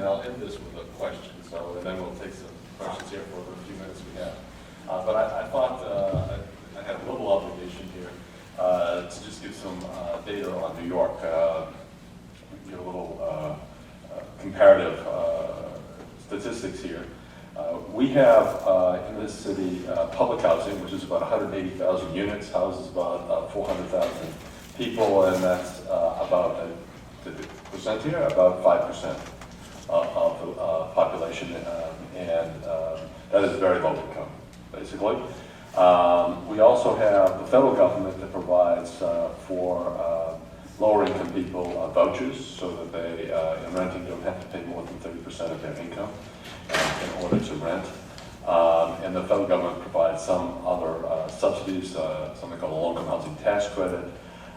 and I'll end this with a question, so, and then we'll take some questions here for the few minutes we have. But I thought I had a little obligation here to just give some data on New York, give a little comparative statistics here. We have in this city public housing, which is about 180,000 units, houses about 400,000 people, and that's about, the percent here, about 5% of the population, and that is very low income, basically. We also have the federal government that provides for lower income people vouchers, so that they, in renting, don't have to pay more than 30% of their income in order to rent. And the federal government provides some other subsidies, something called a low-income housing tax credit.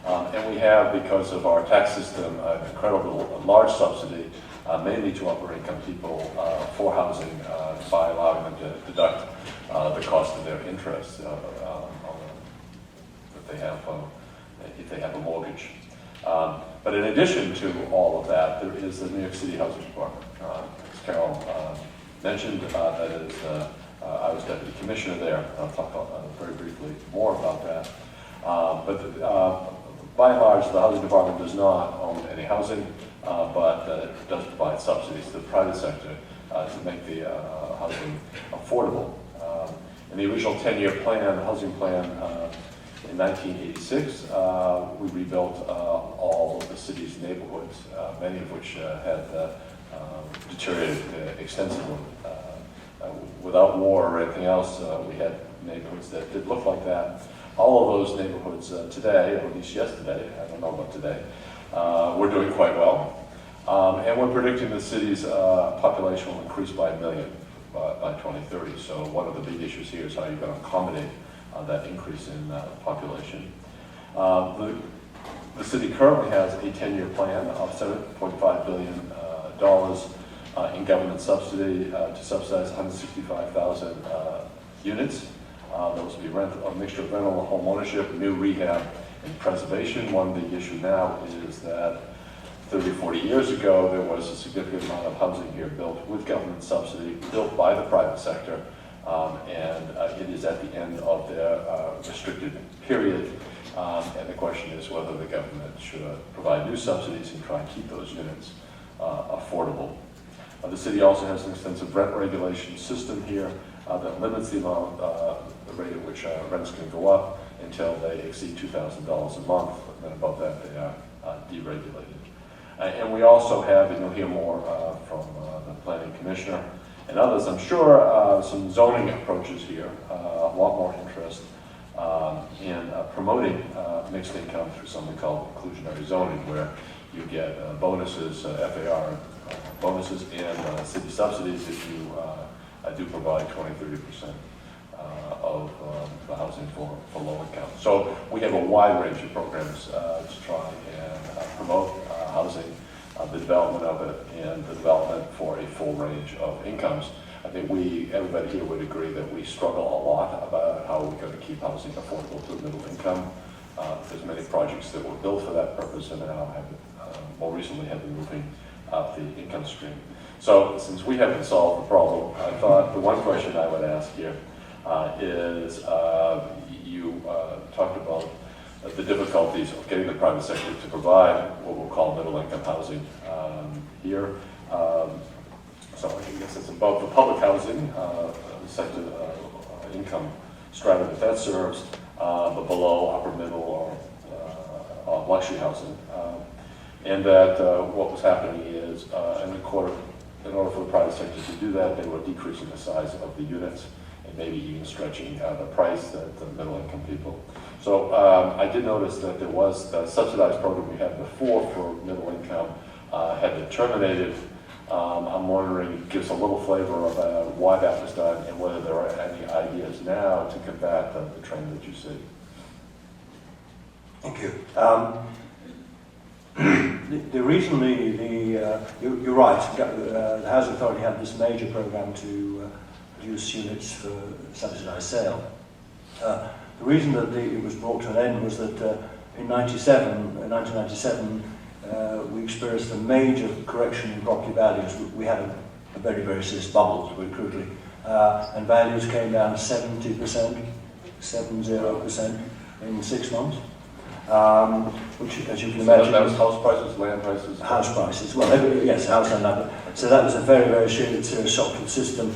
And we have, because of our tax system, an incredible large subsidy, mainly to upper income people for housing, by allowing them to deduct the cost of their interest that they have if they have a mortgage. But in addition to all of that, there is the New York City Housing Department. As Carol mentioned, that is, I was deputy commissioner there. I'll talk very briefly more about that. But by and large, the housing department does not own any housing, but it does provide subsidies to the private sector to make the housing affordable. In the original 10-year plan, the housing plan in 1986, we rebuilt all of the city's neighborhoods, many of which had deteriorated extensively. Without war or anything else, we had neighborhoods that did look like that. All of those neighborhoods today, or at least yesterday, I don't know about today, we're doing quite well. And we're predicting the city's population will increase by 1 million by 2030. So one of the big issues here is how you're going to accommodate that increase in population. The city currently has a 10-year plan of $7.5 billion in government subsidy to subsidize 165,000 units. Those will be a mixture of rental and home ownership, new rehab, and preservation. One big issue now is that 30 or 40 years ago, there was a significant amount of housing here built with government subsidy, built by the private sector, and it is at the end of their restricted period. And the question is whether the government should provide new subsidies and try and keep those units affordable. The city also has an extensive rent regulation system here that limits the amount, the rate at which rents can go up until they exceed $2,000 a month, and then above that they are deregulated. And we also have, and you'll hear more from the planning commissioner and others, I'm sure, some zoning approaches here, a lot more interest in promoting mixed income through something called inclusionary zoning, where you get bonuses, FAR bonuses, and city subsidies if you do provide 20-30% of the housing for low income. So we have a wide range of programs to try and promote housing, the development of it, and the development for a full range of incomes. I think everybody here would agree that we struggle a lot about how we're going to keep housing affordable to the middle income. There's many projects that were built for that purpose and now have more recently have been moving up the income stream. So since we haven't solved the problem, I thought the one question I would ask here is you talked about the difficulties of getting the private sector to provide what we'll call middle income housing here. So I guess it's above the public housing sector income strata that serves, but below upper middle or luxury housing. And that what was happening is, in order for the private sector to do that, they were decreasing the size of the units and maybe even stretching the price that the middle income people. So I did notice that there was the subsidized program we had before for middle income had been terminated. I'm wondering, give us a little flavor of why that was done and whether there are any ideas now to combat the trend that you see. Thank you. The reason you're right, the Housing Authority had this major program to produce units for subsidised sale. The reason that it was brought to an end was that in 1997, we experienced a major correction in property values. We had a very, very serious bubble, to put it crudely, and values came down 70%, 70% in 6 months, which, as you can imagine, that was house prices, land prices? House prices, well, yes, house and land. So that was a very, very serious shock to the system,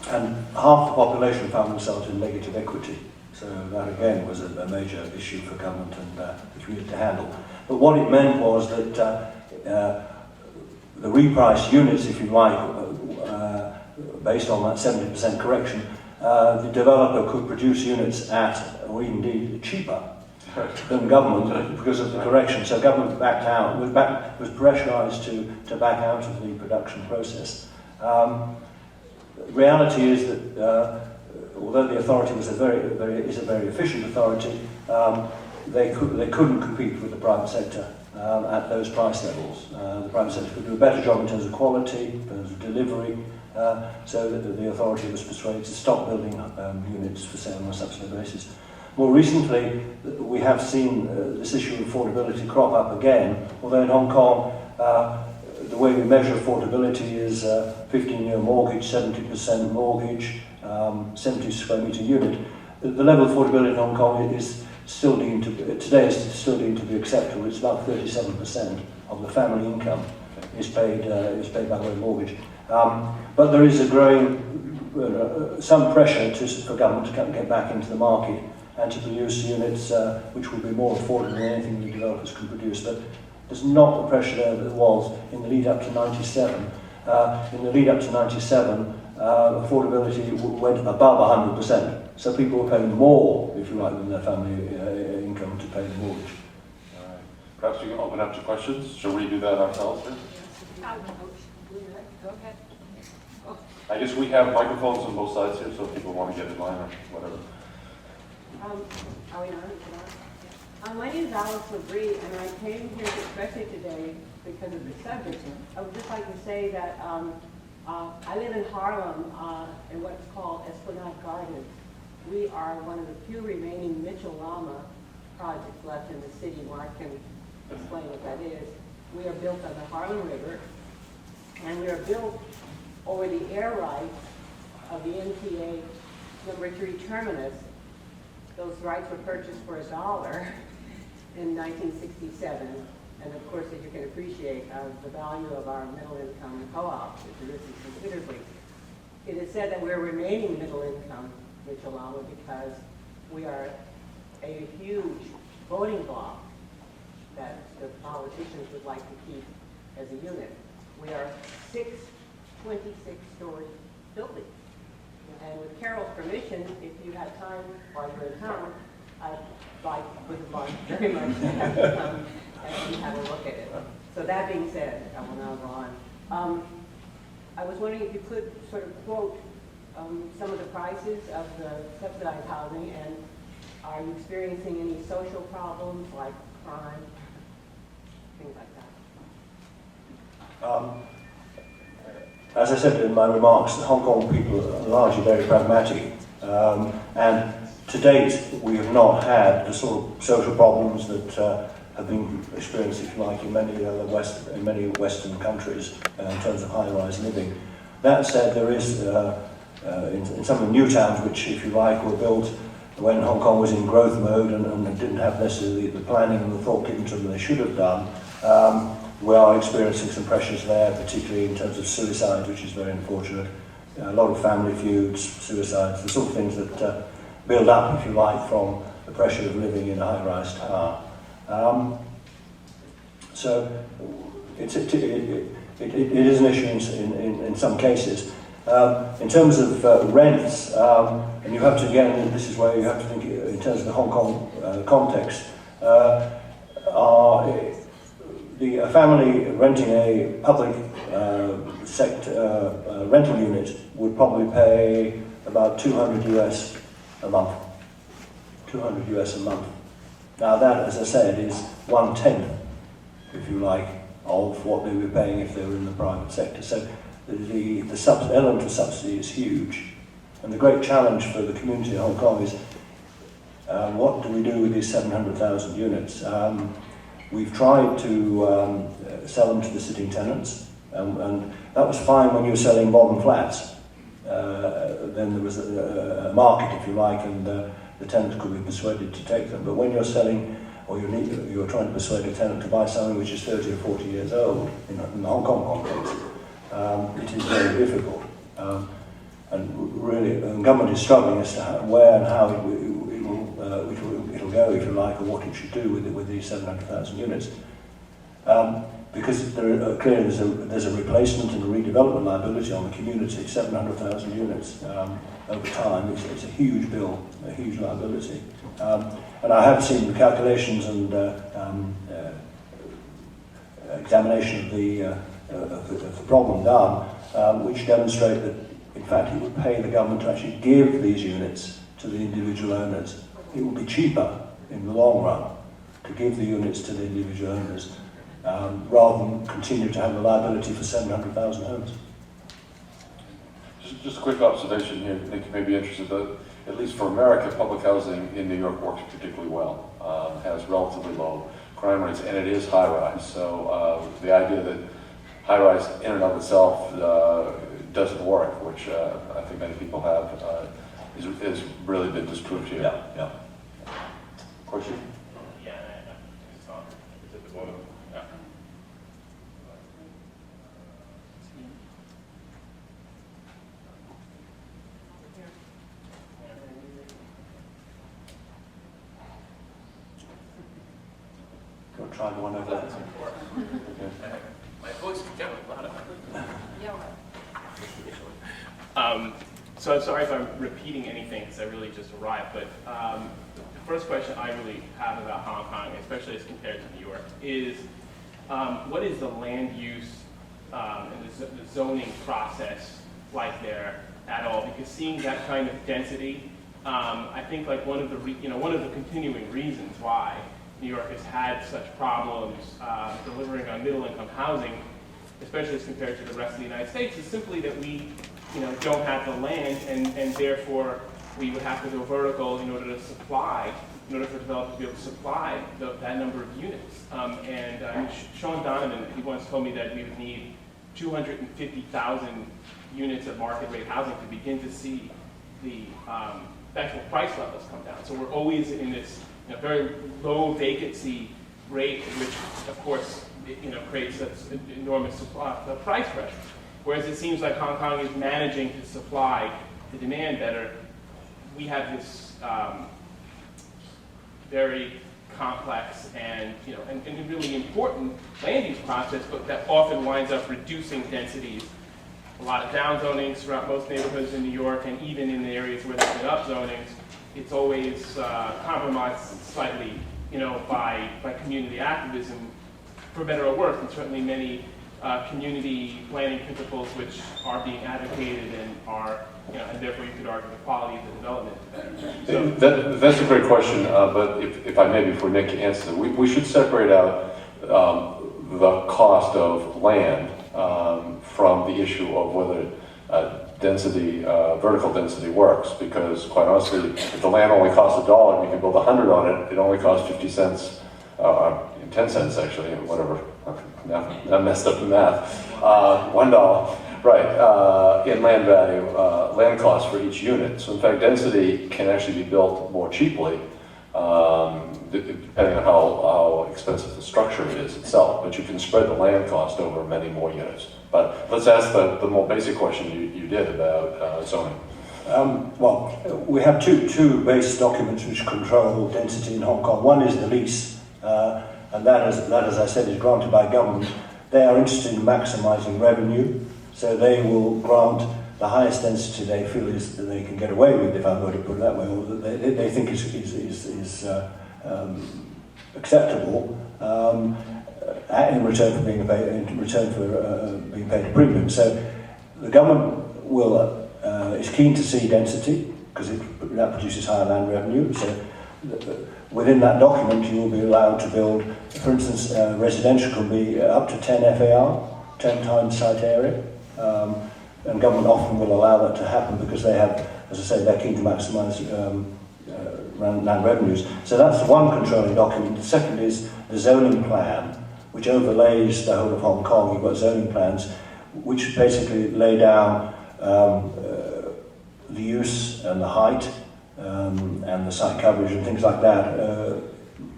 and half the population found themselves in negative equity. So that again was a major issue for government and the community to handle. But what it meant was that the repriced units, if you like, based on that 70% correction, the developer could produce units at, or indeed cheaper than government because of the correction. So government backed out, was pressurised to back out of the production process. Reality is that although the authority was is a very efficient authority, they couldn't compete with the private sector at those price levels. The private sector could do a better job in terms of quality, in terms of delivery, so that the authority was persuaded to stop building units for sale on a subsidy basis. More recently, we have seen this issue of affordability crop up again, although in Hong Kong, the way we measure affordability is 15-year mortgage, 70% mortgage, 70 square metre unit. The level of affordability in Hong Kong is still deemed to be acceptable. It's about 37% of the family income is paid by way of mortgage. But there is a growing some pressure for government to get back into the market and to produce units which will be more affordable than anything the developers can produce. But there's not the pressure there that there was in the lead up to 97. In the lead up to 97, affordability went above 100%. So people were paying more, if you like, than their family income to pay the mortgage. All right. Perhaps we can open up to questions. Shall we do that ourselves here? Go ahead. I guess we have microphones on both sides here, so if people want to get in line or whatever. Are we on? My name is Alice LeBrie, and I came here especially today because of the subject. I would just like to say that I live in Harlem in what's called Esplanade Gardens. We are one of the few remaining Mitchell-Lama projects left in the city. Mark can explain what that is. We are built on the Harlem River, and we are built over the air rights of the MTA number 3 terminus. Those rights were purchased for $1 in 1967. And of course, as you can appreciate, the value of our middle income co-op has risen considerably. It is said that we're remaining middle income Mitchell-Lama because we are a huge voting bloc that the politicians would like to keep as a unit. We are 6 26-story buildings. And with Carol's permission, if you have time while you're in town, I'd like, would like very much to have you come and have a look at it. So that being said, I will now go on. I was wondering if you could sort of quote some of the prices of the subsidized housing, and are you experiencing any social problems like crime, things like that? As I said in my remarks, the Hong Kong people are largely very pragmatic, and to date we have not had the sort of social problems that have been experienced, if you like, in many Western countries in terms of high-rise living. That said, there is in some of the new towns, which, if you like, were built when Hong Kong was in growth mode and didn't have necessarily the planning and the thought given to them they should have done. We are experiencing some pressures there, particularly in terms of suicide, which is very unfortunate. A lot of family feuds, suicides, the sort of things that build up, if you like, from the pressure of living in a high-rise tower. So it is an issue in some cases. In terms of rents, and you have to, again, this is where you have to think in terms of the Hong Kong context, a family renting a public sector rental unit would probably pay about $200 US a month. $200 US a month. Now that, as I said, is 1/10, if you like, of what they were paying if they were in the private sector. So the element of subsidy is huge. And the great challenge for the community in Hong Kong is what do we do with these 700,000 units? We've tried to sell them to the sitting tenants, and that was fine when you were selling modern flats. Then there was a market, if you like, and the tenants could be persuaded to take them. But when you're selling, or you're trying to persuade a tenant to buy something which is 30 or 40 years old in the Hong Kong context, it is very difficult. And really, the government is struggling as to where and how it'll go, if you like, or what it should do with these 700,000 units. Because clearly there's a replacement and a redevelopment liability on the community. 700,000 units over time, it's a huge bill, a huge liability. And I have seen the calculations and examination of the problem done, which demonstrate that, in fact, it would pay the government to actually give these units to the individual owners. It would be cheaper in the long run to give the units to the individual owners rather than continue to have the liability for 700,000 homes. Just a quick observation here, I think you may be interested, but at least for America, public housing in New York works particularly well. Has relatively low crime rates, and it is high-rise. So the idea that high-rise in and of itself doesn't work, which I think many people have, is really been disproved here. Yeah. Question? Yeah, it's on. It's at the bottom. Yeah. Go and try the one over there. My voice is getting louder. So I'm sorry if I'm repeating anything because I really just arrived, but the first question I really have about Hong Kong, especially as compared to New York, is what is the land use and the zoning process like there at all? Because seeing that kind of density, I think like one of the continuing reasons why New York has had such problems delivering on middle-income housing, especially as compared to the rest of the United States, is simply that we don't have the land, and therefore we would have to go vertical in order for developers to be able to supply that number of units. Sean Donovan, he once told me that we would need 250,000 units of market rate housing to begin to see the actual price levels come down. So we're always in this very low vacancy rate, which of course creates an enormous price pressure. Whereas it seems like Hong Kong is managing to supply the demand better. We have this very complex and really important land use process, but that often winds up reducing densities. A lot of downzonings throughout most neighborhoods in New York, and even in the areas where there's been upzonings, it's always compromised slightly, by community activism, for better or worse, and certainly many community planning principles which are being advocated and are, and therefore you could argue the quality of the development is better. So, that's a great question, but if I may, before Nick answers it, we should separate out the cost of land from the issue of whether vertical density works, because quite honestly, if the land only costs $1 and you can build 100 on it, it only costs 50 cents, 10 cents actually, whatever. I messed up the math. $1, right, in land value, land cost for each unit. So in fact, density can actually be built more cheaply, depending on how expensive the structure is itself. But you can spread the land cost over many more units. But let's ask the more basic question you did about zoning. Well, we have two base documents which control density in Hong Kong. One is the lease. And that, as I said, is granted by government. They are interested in maximising revenue, so they will grant the highest density they feel is that they can get away with, if I'm going to put it that way, or that they think is acceptable in return for being paid a premium. So the government is keen to see density because that produces higher land revenue. So within that document, you will be allowed to build, for instance, residential can be up to 10 FAR, 10 times site area, and government often will allow that to happen because they have, as I say, they're keen to maximise land revenues. So that's one controlling document. The second is the zoning plan, which overlays the whole of Hong Kong. You've got zoning plans, which basically lay down the use and the height and the site coverage and things like that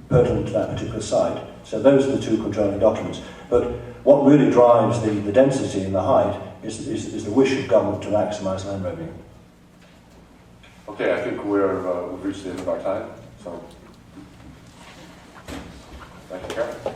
pertinent to that particular site. So those are the two controlling documents. But what really drives the density and the height is the wish of government to maximise land revenue. Okay, I think we've reached the end of our time, so thank you, Karen.